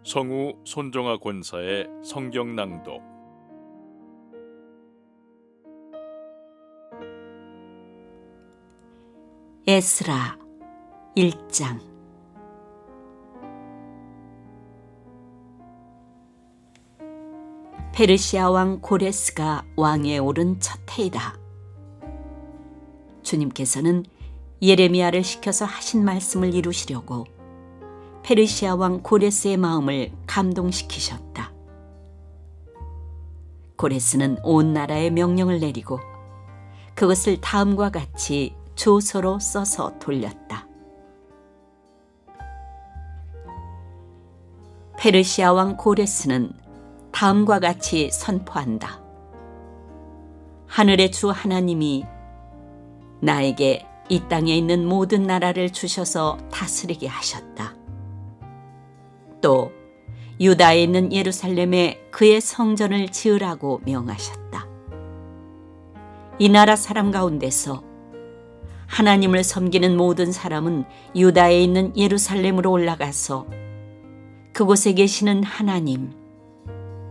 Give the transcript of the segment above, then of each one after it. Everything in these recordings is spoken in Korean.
성우 손정아 권사의 성경 낭독. 에스라 1장. 페르시아 왕 고레스가 왕위에 오른 첫 해이다. 주님께서는 예레미야를 시켜서 하신 말씀을 이루시려고 페르시아 왕 고레스의 마음을 감동시키셨다. 고레스는 온 나라에 명령을 내리고 그것을 다음과 같이 조서로 써서 돌렸다. 페르시아 왕 고레스는 다음과 같이 선포한다. 하늘의 주 하나님이 나에게 이 땅에 있는 모든 나라를 주셔서 다스리게 하셨다. 또 유다에 있는 예루살렘에 그의 성전을 지으라고 명하셨다. 이 나라 사람 가운데서 하나님을 섬기는 모든 사람은 유다에 있는 예루살렘으로 올라가서 그곳에 계시는 하나님,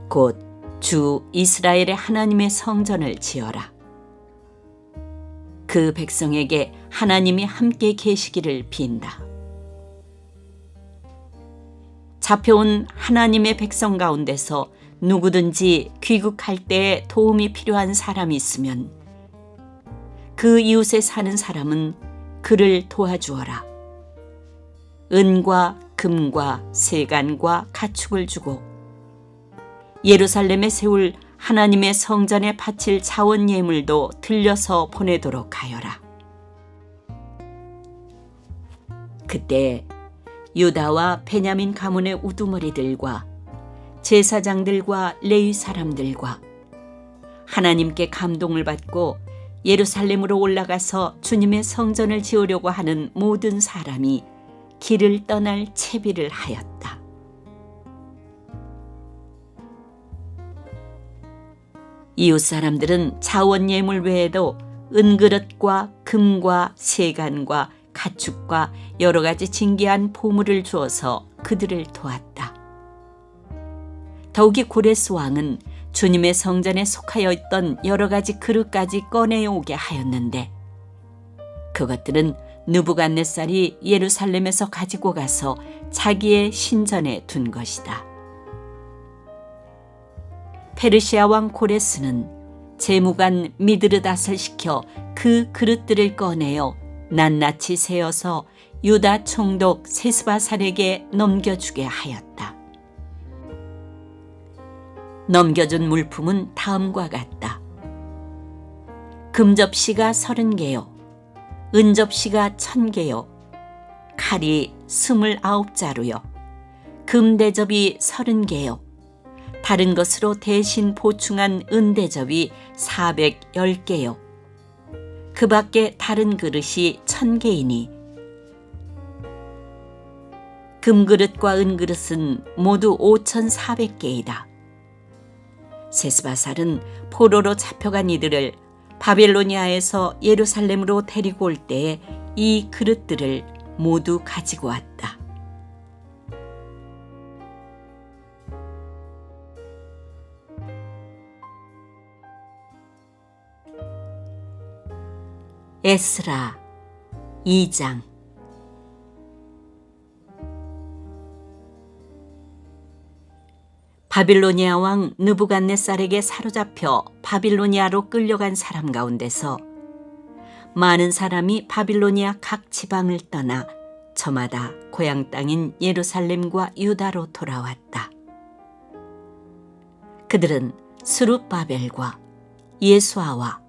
곧 주 이스라엘의 하나님의 성전을 지어라. 그 백성에게 하나님이 함께 계시기를 빈다. 잡혀온 하나님의 백성 가운데서 누구든지 귀국할 때에 도움이 필요한 사람이 있으면 그 이웃에 사는 사람은 그를 도와주어라. 은과 금과 세간과 가축을 주고 예루살렘에 세울 하나님의 성전에 바칠 자원 예물도 들려서 보내도록 하여라. 그때 유다와 베냐민 가문의 우두머리들과 제사장들과 레위 사람들과 하나님께 감동을 받고 예루살렘으로 올라가서 주님의 성전을 지으려고 하는 모든 사람이 길을 떠날 채비를 하였다. 이웃 사람들은 자원 예물 외에도 은그릇과 금과 세간과 가축과 여러 가지 진귀한 보물을 주어서 그들을 도왔다. 더욱이 고레스 왕은 주님의 성전에 속하여 있던 여러 가지 그릇까지 꺼내오게 하였는데 그것들은 느부갓네살이 예루살렘에서 가지고 가서 자기의 신전에 둔 것이다. 페르시아 왕 고레스는 재무관 미드르닷을 시켜 그 그릇들을 꺼내어 낱낱이 세어서 유다 총독 세스바살에게 넘겨주게 하였다. 넘겨준 물품은 다음과 같다. 금접시가 30개요, 은접시가 1000개요, 칼이 29자루요, 금대접이 30개요, 다른 것으로 대신 보충한 은대접이 410개요. 그 밖에 다른 그릇이 1000개이니 금그릇과 은그릇은 모두 5400개이다. 세스바살은 포로로 잡혀간 이들을 바벨로니아에서 예루살렘으로 데리고 올 때에 이 그릇들을 모두 가지고 왔다. 에스라 2장. 바빌로니아 왕 느부갓네살에게 사로잡혀 바빌로니아로 끌려간 사람 가운데서 많은 사람이 바빌로니아 각 지방을 떠나 저마다 고향 땅인 예루살렘과 유다로 돌아왔다. 그들은 스룹바벨과 예수아와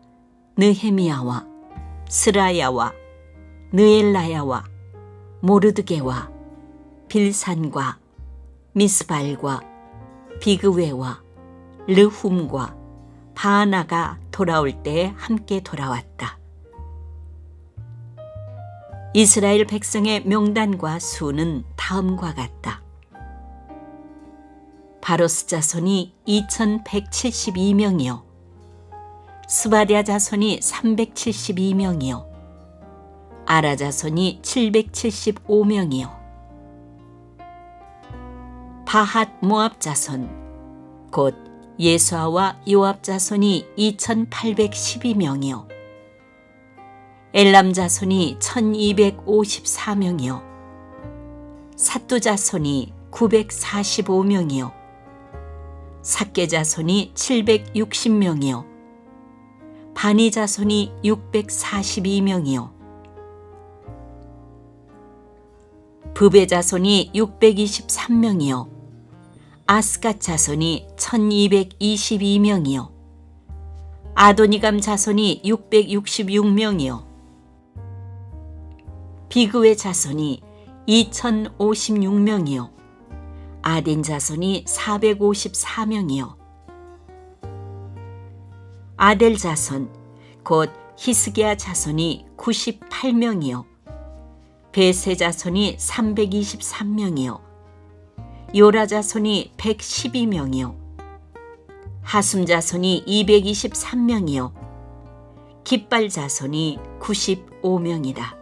느헤미야와 스라야와 느엘라야와 모르드게와 빌산과 미스발과 비그웨와 르훔과 바나가 돌아올 때에 함께 돌아왔다. 이스라엘 백성의 명단과 수는 다음과 같다. 바로스 자손이 2172명이요, 스바랴 자손이 372명이요, 아라 자손이 775명이요, 바핫 모압 자손 곧 예수아와 요압 자손이 2812명이요 엘람 자손이 1254명이요 삿두 자손이 945명이요 삭게 자손이 760명이요 바니 자손이 642명이요 부베 자손이 623명이요 아스갓 자손이 1222명이요 아도니감 자손이 666명이요 비그의 자손이 2056명이요 아딘 자손이 454명이요 아델 자손 곧 히스기야 자손이 98명이요 베세 자손이 323명이요 요라 자손이 112명이요 하숨 자손이 223명이요 깃발 자손이 95명이다.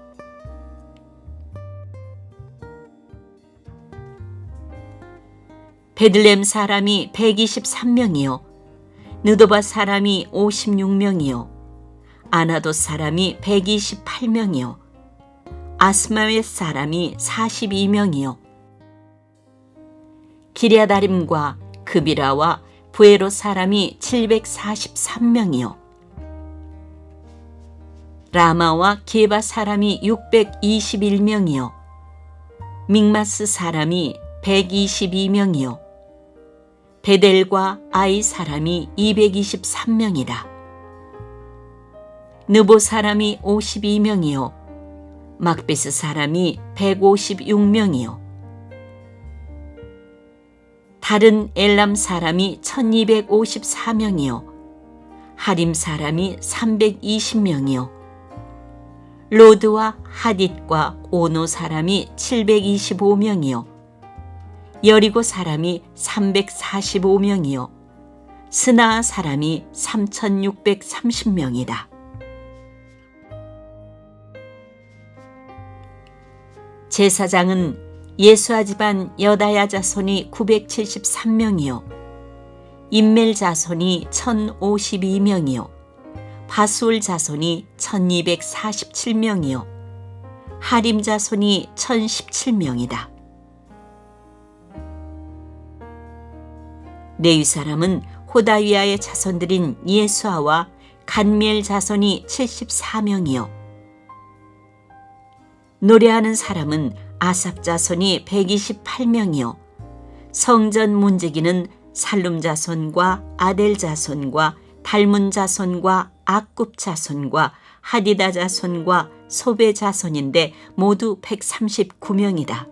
베들렘 사람이 123명이요 느도바 사람이 56명이요 아나도 사람이 128명이요 아스마웻 사람이 42명이요 기랴다림과 그비라와 부에로 사람이 743명이요 라마와 게바 사람이 621명이요 믹마스 사람이 122명이요 베델과 아이 사람이 223명이다. 느보 사람이 52명이요 막베스 사람이 156명이요 다른 엘람 사람이 1254명이요 하림 사람이 320명이요 로드와 하딧과 오노 사람이 725명이요 여리고 사람이 345명이요 스나아 사람이 3630명이다. 제사장은 예수아 집안 여다야 자손이 973명이요 임멜 자손이 1052명이요 바수올 자손이 1247명이요 하림 자손이 1017명이다. 레위 사람은 호다위아의 자손들인 예수아와 간미엘 자손이 74명이요 노래하는 사람은 아삽 자손이 128명이요 성전 문지기는 살룸 자손과 아델 자손과 달문 자손과 악굽 자손과 하디다 자손과 소베 자손인데 모두 139명이다.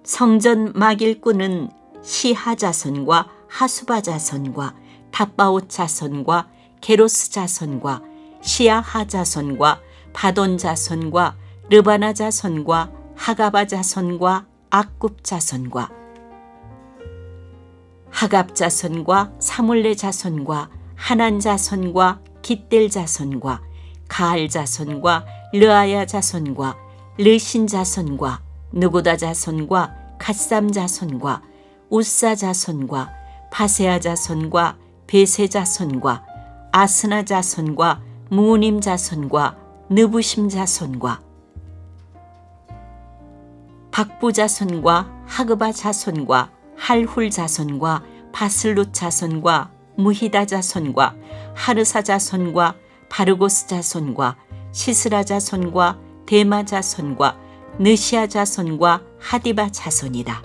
성전 막일꾼은 시하 자손과 하수바 자손과 탑바옷 자손과 게로스 자손과 시아하 자손과 바돈 자손과 르바나 자손과 하가바 자손과 악굽 자손과 하갑 자손과 사물레 자손과 하난 자손과 깃델 자손과 가알 자손과 르아야 자손과 르신 자손과 느고다 자손과 갓삼 자손과 우사 자손과 바세아 자손과 베세 자손과 아스나 자손과 무님 자손과 느부심 자손과 박부 자손과 하그바 자손과 할훌 자손과 바슬룻 자손과 무히다 자손과 하르사 자손과 바르고스 자손과 시스라 자손과 데마 자손과 느시아 자손과 하디바 자손이다.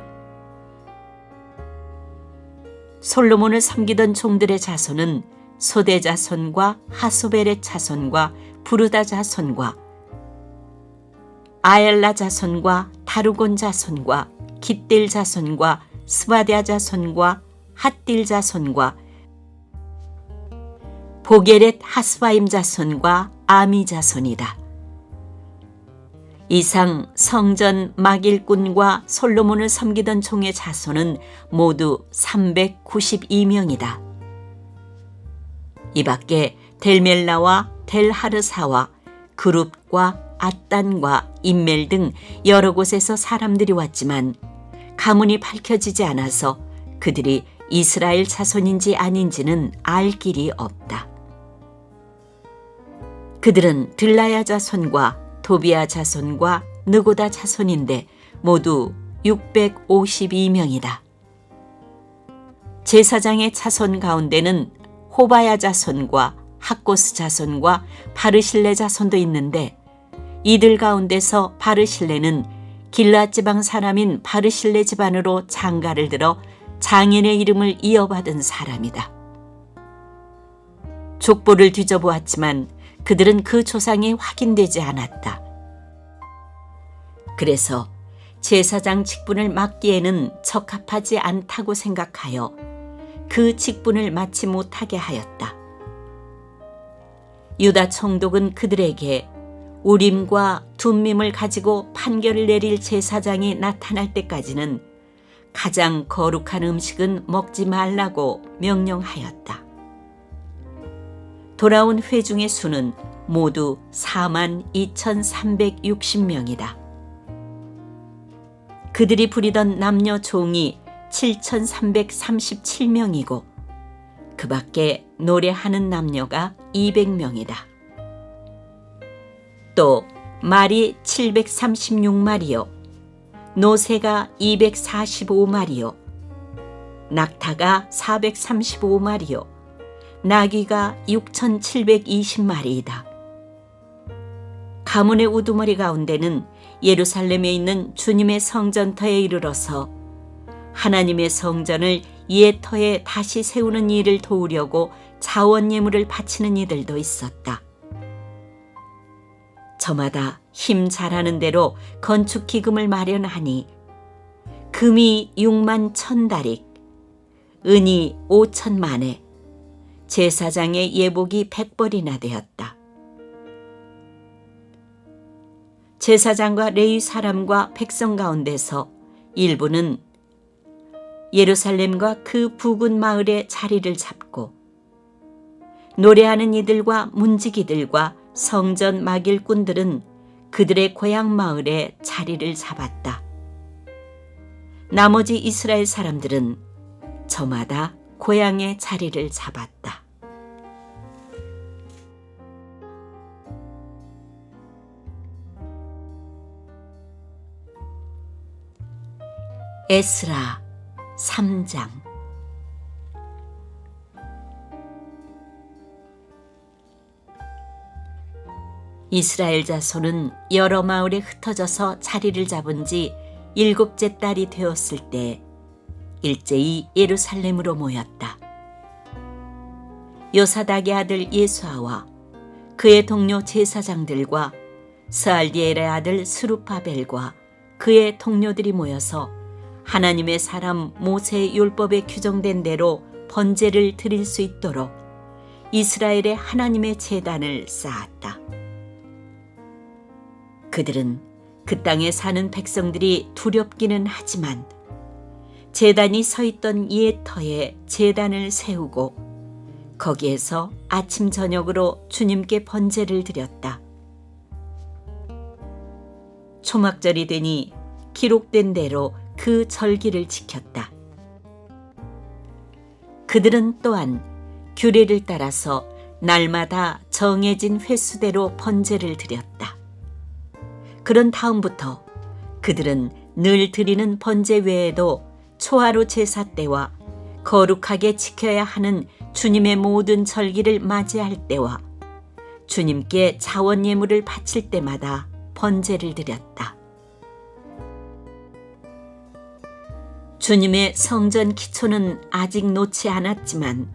솔로몬을 섬기던 종들의 자손은 소대 자손과 하소베렛 자손과 부르다 자손과 아얄라 자손과 다루곤 자손과 깃딜 자손과 스바디아 자손과 핫딜 자손과 보게렛 하스바임 자손과 아미 자손이다. 이상 성전 막일꾼과 솔로몬을 섬기던 종의 자손은 모두 392명이다. 이 밖에 델멜라와 델하르사와 그룹과 앗단과 임멜 등 여러 곳에서 사람들이 왔지만 가문이 밝혀지지 않아서 그들이 이스라엘 자손인지 아닌지는 알 길이 없다. 그들은 들라야 자손과 도비야 자손과 느고다 자손인데 모두 652명이다. 제사장의 자손 가운데는 호바야 자손과 학고스 자손과 바르실레 자손도 있는데 이들 가운데서 바르실레는 길앗 지방 사람인 바르실레 집안으로 장가를 들어 장인의 이름을 이어받은 사람이다. 족보를 뒤져보았지만 그들은 그 조상이 확인되지 않았다. 그래서 제사장 직분을 맡기에는 적합하지 않다고 생각하여 그 직분을 맡지 못하게 하였다. 유다 총독은 그들에게 우림과 둠밈을 가지고 판결을 내릴 제사장이 나타날 때까지는 가장 거룩한 음식은 먹지 말라고 명령하였다. 돌아온 회중의 수는 모두 42,360명이다. 그들이 부리던 남녀 종이 7,337명이고 그 밖에 노래하는 남녀가 200명이다. 또 말이 736마리요, 노새가 245마리요, 낙타가 435마리요, 나귀가 6,720마리이다. 가문의 우두머리 가운데는 예루살렘에 있는 주님의 성전터에 이르러서 하나님의 성전을 옛 터에 다시 세우는 일을 도우려고 자원 예물을 바치는 이들도 있었다. 저마다 힘 잘하는 대로 건축 기금을 마련하니 금이 6만 1,000다릭, 은이 5,000만에, 제사장의 예복이 100벌이나 되었다. 제사장과 레위 사람과 백성 가운데서 일부는 예루살렘과 그 부근 마을에 자리를 잡고 노래하는 이들과 문지기들과 성전 막일꾼들은 그들의 고향 마을에 자리를 잡았다. 나머지 이스라엘 사람들은 저마다 고향에 자리를 잡았다. 에스라 3장. 이스라엘 자손은 여러 마을에 흩어져서 자리를 잡은 지 7째 달이 되었을 때 일제히 예루살렘으로 모였다. 요사닥의 아들 예수아와 그의 동료 제사장들과 스알디엘의 아들 스룹바벨과 그의 동료들이 모여서 하나님의 사람 모세의 율법에 규정된 대로 번제를 드릴 수 있도록 이스라엘의 하나님의 제단을 쌓았다. 그들은 그 땅에 사는 백성들이 두렵기는 하지만 제단이 서 있던 옛 터에 제단을 세우고 거기에서 아침 저녁으로 주님께 번제를 드렸다. 초막절이 되니 기록된 대로 그 절기를 지켰다. 그들은 또한 규례를 따라서 날마다 정해진 횟수대로 번제를 드렸다. 그런 다음부터 그들은 늘 드리는 번제 외에도 초하루 제사 때와 거룩하게 지켜야 하는 주님의 모든 절기를 맞이할 때와 주님께 자원 예물을 바칠 때마다 번제를 드렸다. 주님의 성전 기초는 아직 놓지 않았지만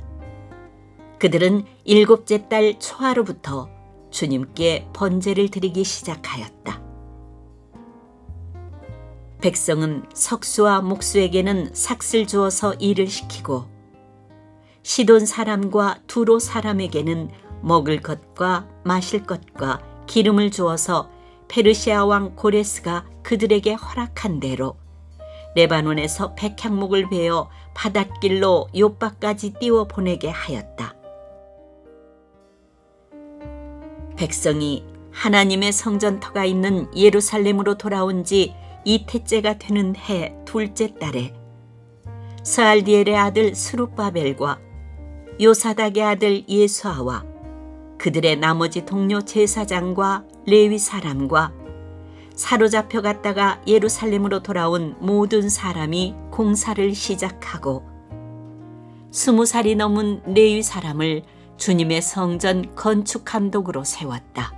그들은 7째 달 초하루부터 주님께 번제를 드리기 시작하였다. 백성은 석수와 목수에게는 삭슬 주어서 일을 시키고 시돈 사람과 두로 사람에게는 먹을 것과 마실 것과 기름을 주어서 페르시아 왕 고레스가 그들에게 허락한 대로 레바논에서 백향목을 베어 바닷길로 욥바까지 띄워 보내게 하였다. 백성이 하나님의 성전터가 있는 예루살렘으로 돌아온 지 이태째가 되는 해 둘째 달에 스알디엘의 아들 스룹바벨과 요사닥의 아들 예수아와 그들의 나머지 동료 제사장과 레위 사람과 사로잡혀 갔다가 예루살렘으로 돌아온 모든 사람이 공사를 시작하고 20살이 넘은 레위 사람을 주님의 성전 건축 감독으로 세웠다.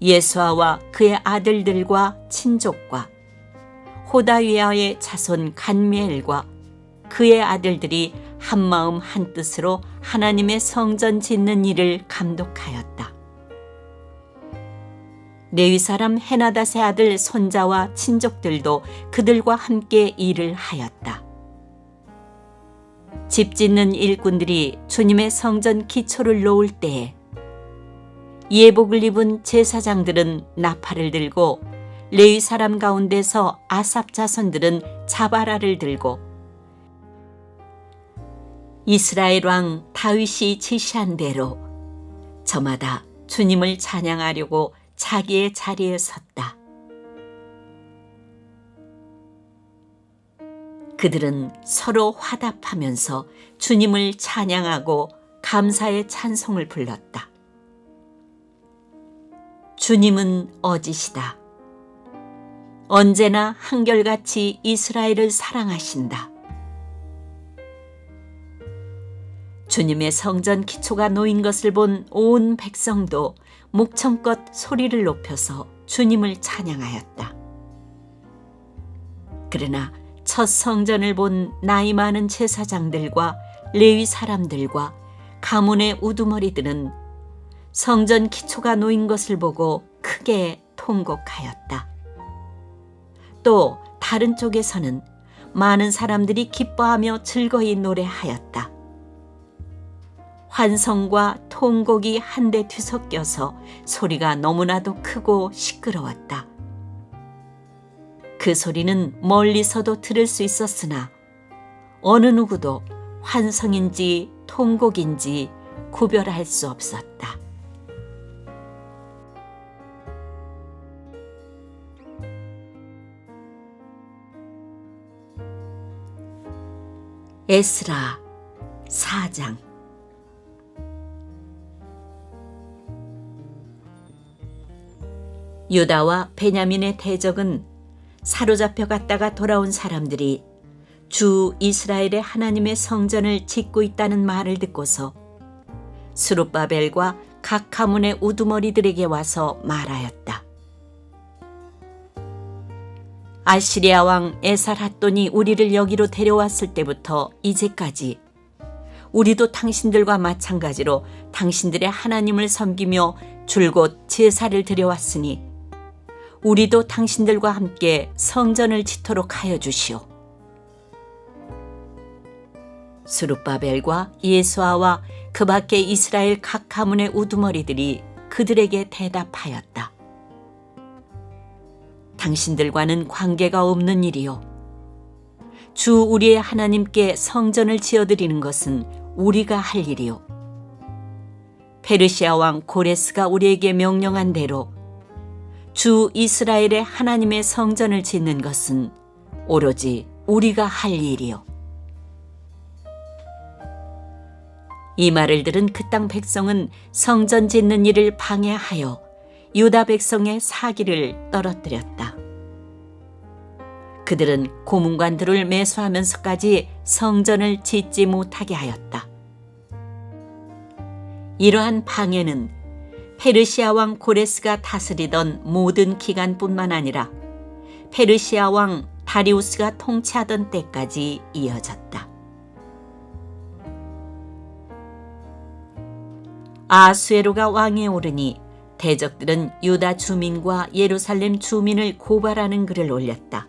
예수아와 그의 아들들과 친족과 호다위아의 자손 간미엘과 그의 아들들이 한마음 한뜻으로 하나님의 성전 짓는 일을 감독하였다. 레위 사람 헤나닷의 아들 손자와 친족들도 그들과 함께 일을 하였다. 집 짓는 일꾼들이 주님의 성전 기초를 놓을 때에 예복을 입은 제사장들은 나팔을 들고 레위 사람 가운데서 아삽 자손들은 자바라를 들고 이스라엘 왕 다윗이 지시한 대로 저마다 주님을 찬양하려고 자기의 자리에 섰다. 그들은 서로 화답하면서 주님을 찬양하고 감사의 찬송을 불렀다. 주님은 어지시다. 언제나 한결같이 이스라엘을 사랑하신다. 주님의 성전 기초가 놓인 것을 본 온 백성도 목청껏 소리를 높여서 주님을 찬양하였다. 그러나 첫 성전을 본 나이 많은 제사장들과 레위 사람들과 가문의 우두머리들은 성전 기초가 놓인 것을 보고 크게 통곡하였다. 또 다른 쪽에서는 많은 사람들이 기뻐하며 즐거이 노래하였다. 환성과 통곡이 한데 뒤섞여서 소리가 너무나도 크고 시끄러웠다. 그 소리는 멀리서도 들을 수 있었으나 어느 누구도 환성인지 통곡인지 구별할 수 없었다. 에스라 4장. 유다와 베냐민의 대적은 사로잡혀 갔다가 돌아온 사람들이 주 이스라엘의 하나님의 성전을 짓고 있다는 말을 듣고서 스룹바벨과 각 가문의 우두머리들에게 와서 말하였다. 아시리아 왕 에살핫돈이 우리를 여기로 데려왔을 때부터 이제까지 우리도 당신들과 마찬가지로 당신들의 하나님을 섬기며 줄곧 제사를 드려왔으니 우리도 당신들과 함께 성전을 짓도록 하여 주시오. 스룹바벨과 예수아와 그 밖의 이스라엘 각 가문의 우두머리들이 그들에게 대답하였다. 당신들과는 관계가 없는 일이요. 주 우리의 하나님께 성전을 지어드리는 것은 우리가 할 일이요. 페르시아 왕 고레스가 우리에게 명령한 대로 주 이스라엘의 하나님의 성전을 짓는 것은 오로지 우리가 할 일이요. 이 말을 들은 그 땅 백성은 성전 짓는 일을 방해하여 유다 백성의 사기를 떨어뜨렸다. 그들은 고문관들을 매수하면서까지 성전을 짓지 못하게 하였다. 이러한 방해는 페르시아 왕 고레스가 다스리던 모든 기간뿐만 아니라 페르시아 왕 다리우스가 통치하던 때까지 이어졌다. 아수에로가 왕에 오르니 대적들은 유다 주민과 예루살렘 주민을 고발하는 글을 올렸다.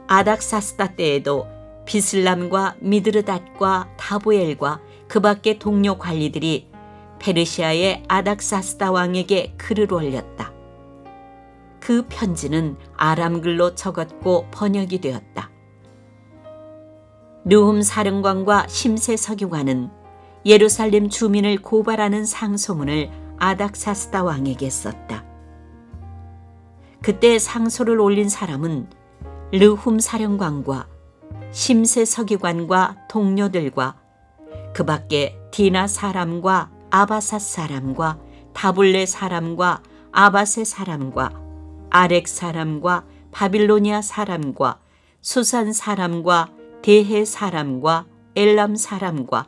아닥사스다 때에도 비슬람과 미드르닷과 다보엘과 그 밖의 동료 관리들이 페르시아의 아닥사스다 왕에게 글을 올렸다. 그 편지는 아람글로 적었고 번역이 되었다. 르훔 사령관과 심세 서기관은 예루살렘 주민을 고발하는 상소문을 아닥사스다 왕에게 썼다. 그때 상소를 올린 사람은 르훔 사령관과 심세 서기관과 동료들과 그 밖에 디나 사람과 아바삿 사람과 다블레 사람과 아바세 사람과 아렉 사람과 바빌로니아 사람과 수산 사람과 대해 사람과 엘람 사람과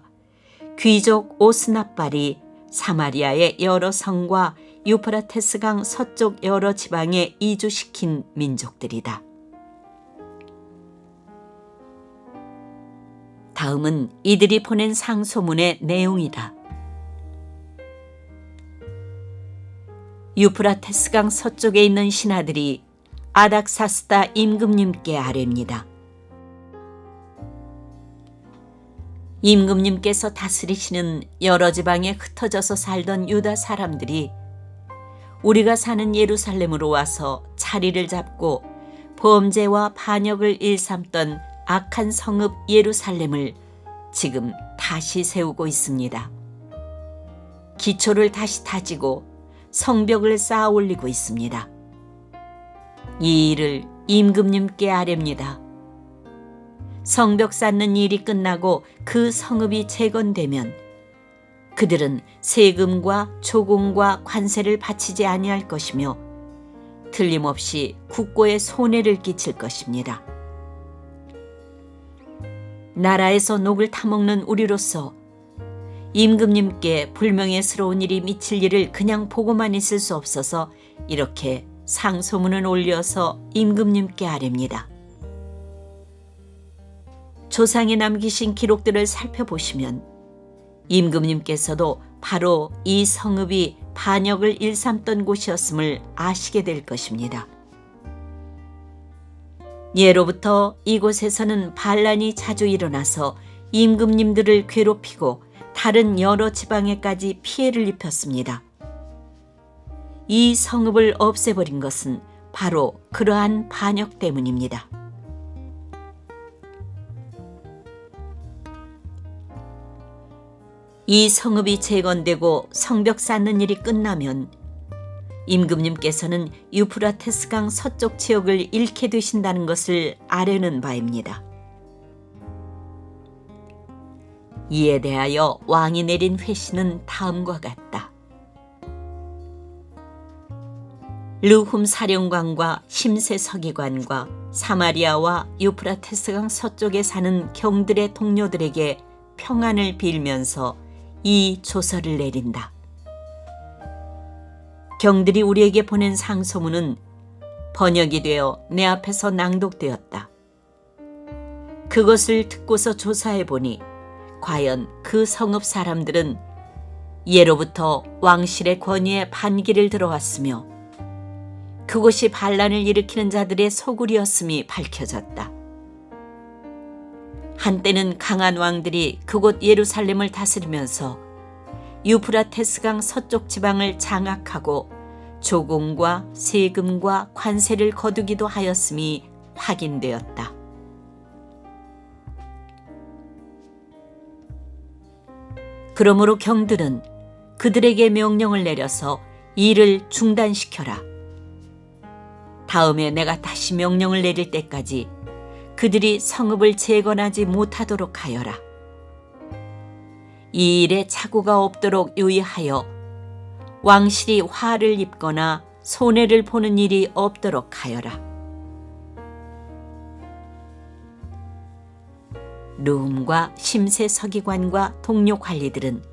귀족 오스납발이 사마리아의 여러 성과 유프라테스강 서쪽 여러 지방에 이주시킨 민족들이다. 다음은 이들이 보낸 상소문의 내용이다. 유프라테스강 서쪽에 있는 신하들이 아닥사스다 임금님께 아뢰입니다. 임금님께서 다스리시는 여러 지방에 흩어져서 살던 유다 사람들이 우리가 사는 예루살렘으로 와서 자리를 잡고 범죄와 반역을 일삼던 악한 성읍 예루살렘을 지금 다시 세우고 있습니다. 기초를 다시 다지고 성벽을 쌓아 올리고 있습니다. 이 일을 임금님께 아뢰입니다. 성벽 쌓는 일이 끝나고 그 성읍이 재건되면 그들은 세금과 조공과 관세를 바치지 아니할 것이며 틀림없이 국고에 손해를 끼칠 것입니다. 나라에서 녹을 타먹는 우리로서 임금님께 불명예스러운 일이 미칠 일을 그냥 보고만 있을 수 없어서 이렇게 상소문을 올려서 임금님께 아뢰입니다. 조상이 남기신 기록들을 살펴보시면 임금님께서도 바로 이 성읍이 반역을 일삼던 곳이었음을 아시게 될 것입니다. 예로부터 이곳에서는 반란이 자주 일어나서 임금님들을 괴롭히고 다른 여러 지방에까지 피해를 입혔습니다. 이 성읍을 없애버린 것은 바로 그러한 반역 때문입니다. 이 성읍이 재건되고 성벽 쌓는 일이 끝나면 임금님께서는 유프라테스강 서쪽 지역을 잃게 되신다는 것을 아뢰는 바입니다. 이에 대하여 왕이 내린 회신은 다음과 같다. 르훔 사령관과 심세 서기관과 사마리아와 유프라테스강 서쪽에 사는 경들의 동료들에게 평안을 빌면서 이 조서를 내린다. 경들이 우리에게 보낸 상소문은 번역이 되어 내 앞에서 낭독되었다. 그것을 듣고서 조사해 보니 과연 그 성읍 사람들은 예로부터 왕실의 권위에 반기를 들어왔으며 그곳이 반란을 일으키는 자들의 소굴이었음이 밝혀졌다. 한때는 강한 왕들이 그곳 예루살렘을 다스리면서 유프라테스강 서쪽 지방을 장악하고 조공과 세금과 관세를 거두기도 하였음이 확인되었다. 그러므로 경들은 그들에게 명령을 내려서 일을 중단시켜라. 다음에 내가 다시 명령을 내릴 때까지 그들이 성읍을 재건하지 못하도록 하여라. 이 일에 착오가 없도록 유의하여 왕실이 화를 입거나 손해를 보는 일이 없도록 하여라. 르훔과 심세 서기관과 동료 관리들은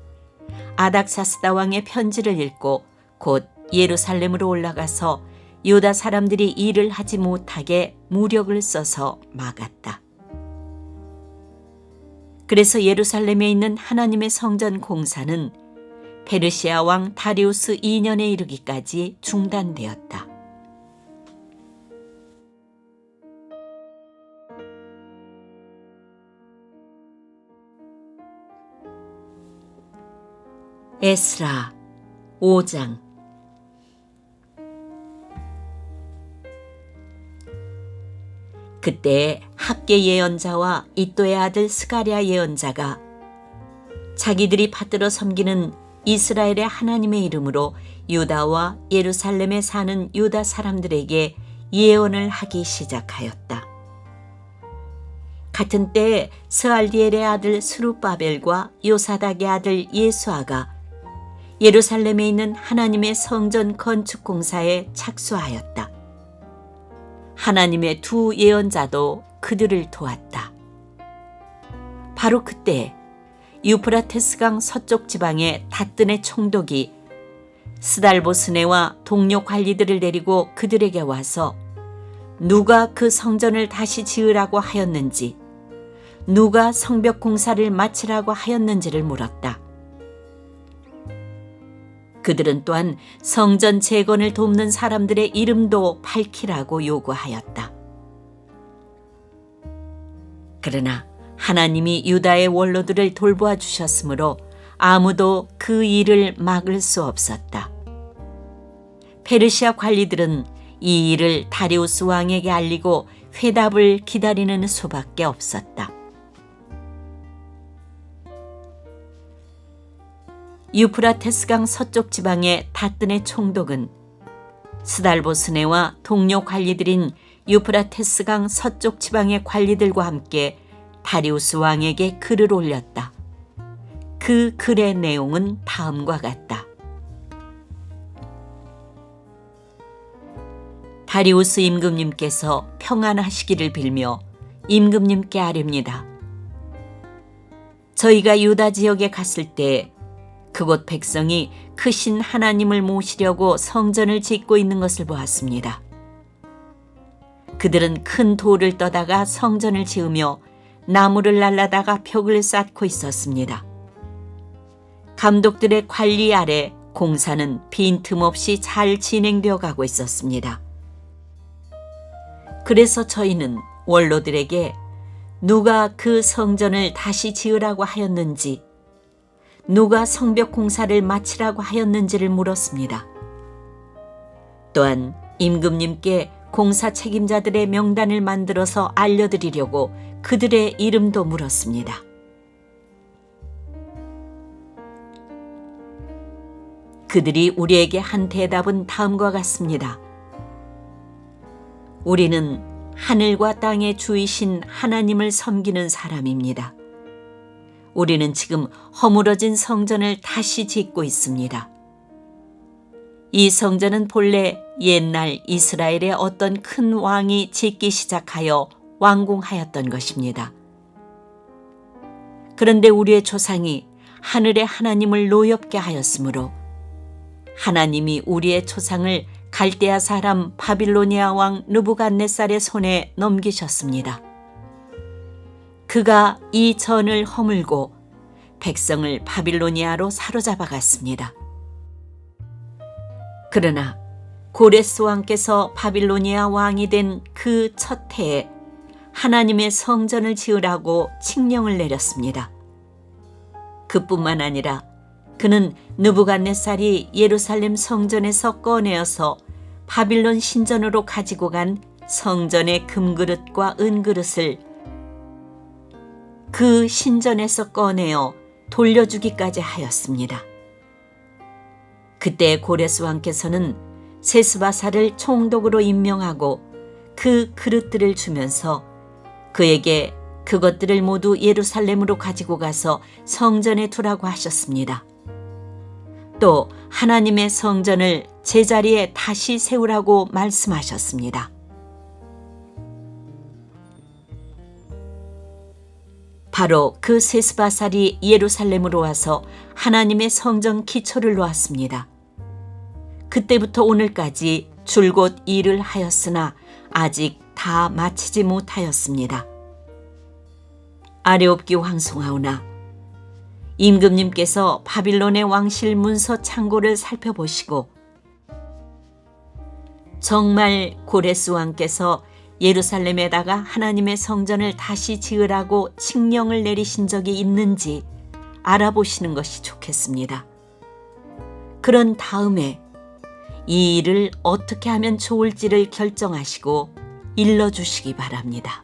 아닥사스다 왕의 편지를 읽고 곧 예루살렘으로 올라가서 유다 사람들이 일을 하지 못하게 무력을 써서 막았다. 그래서 예루살렘에 있는 하나님의 성전 공사는 페르시아 왕 다리우스 2년에 이르기까지 중단되었다. 에스라 5장. 그때 학계 예언자와 이또의 아들 스가랴 예언자가 자기들이 받들어 섬기는 이스라엘의 하나님의 이름으로 유다와 예루살렘에 사는 유다 사람들에게 예언을 하기 시작하였다. 같은 때에 스알디엘의 아들 스룹바벨과 요사닥의 아들 예수아가 예루살렘에 있는 하나님의 성전 건축 공사에 착수하였다. 하나님의 두 예언자도 그들을 도왔다. 바로 그때 유프라테스강 서쪽 지방의 다뜬의 총독이 스달보스네와 동료 관리들을 데리고 그들에게 와서 누가 그 성전을 다시 지으라고 하였는지, 누가 성벽 공사를 마치라고 하였는지를 물었다. 그들은 또한 성전 재건을 돕는 사람들의 이름도 밝히라고 요구하였다. 그러나 하나님이 유다의 원로들을 돌보아 주셨으므로 아무도 그 일을 막을 수 없었다. 페르시아 관리들은 이 일을 다리우스 왕에게 알리고 회답을 기다리는 수밖에 없었다. 유프라테스강 서쪽 지방의 다뜬의 총독은 스달보스네와 동료 관리들인 유프라테스강 서쪽 지방의 관리들과 함께 다리우스 왕에게 글을 올렸다. 그 글의 내용은 다음과 같다. 다리우스 임금님께서 평안하시기를 빌며 임금님께 아뢰옵니다. 저희가 유다 지역에 갔을 때 그곳 백성이 크신 하나님을 모시려고 성전을 짓고 있는 것을 보았습니다. 그들은 큰 돌을 떠다가 성전을 지으며 나무를 날라다가 벽을 쌓고 있었습니다. 감독들의 관리 아래 공사는 빈틈없이 잘 진행되어 가고 있었습니다. 그래서 저희는 원로들에게 누가 그 성전을 다시 지으라고 하였는지, 누가 성벽 공사를 마치라고 하였는지를 물었습니다. 또한 임금님께 공사 책임자들의 명단을 만들어서 알려드리려고 그들의 이름도 물었습니다. 그들이 우리에게 한 대답은 다음과 같습니다. 우리는 하늘과 땅의 주이신 하나님을 섬기는 사람입니다. 우리는 지금 허물어진 성전을 다시 짓고 있습니다. 이 성전은 본래 옛날 이스라엘의 어떤 큰 왕이 짓기 시작하여 완공하였던 것입니다. 그런데 우리의 조상이 하늘의 하나님을 노엽게 하였으므로 하나님이 우리의 조상을 갈대아 사람 바빌로니아 왕 느부갓네살의 손에 넘기셨습니다. 그가 이 전을 허물고 백성을 바빌로니아로 사로잡아 갔습니다. 그러나 고레스 왕께서 바빌로니아 왕이 된 그 첫 해에 하나님의 성전을 지으라고 칙령을 내렸습니다. 그뿐만 아니라 그는 느부갓네살이 예루살렘 성전에서 꺼내어서 바빌론 신전으로 가지고 간 성전의 금그릇과 은그릇을 그 신전에서 꺼내어 돌려주기까지 하였습니다. 그때 고레스 왕께서는 세스바사를 총독으로 임명하고 그 그릇들을 주면서 그에게 그것들을 모두 예루살렘으로 가지고 가서 성전에 두라고 하셨습니다. 또 하나님의 성전을 제자리에 다시 세우라고 말씀하셨습니다. 바로 그 세스바살이 예루살렘으로 와서 하나님의 성전 기초를 놓았습니다. 그때부터 오늘까지 줄곧 일을 하였으나 아직 다 마치지 못하였습니다. 아레옵기 황송하오나 임금님께서 바빌론의 왕실 문서 창고를 살펴보시고 정말 고레스 왕께서 예루살렘에다가 하나님의 성전을 다시 지으라고 칙령을 내리신 적이 있는지 알아보시는 것이 좋겠습니다. 그런 다음에 이 일을 어떻게 하면 좋을지를 결정하시고 일러주시기 바랍니다.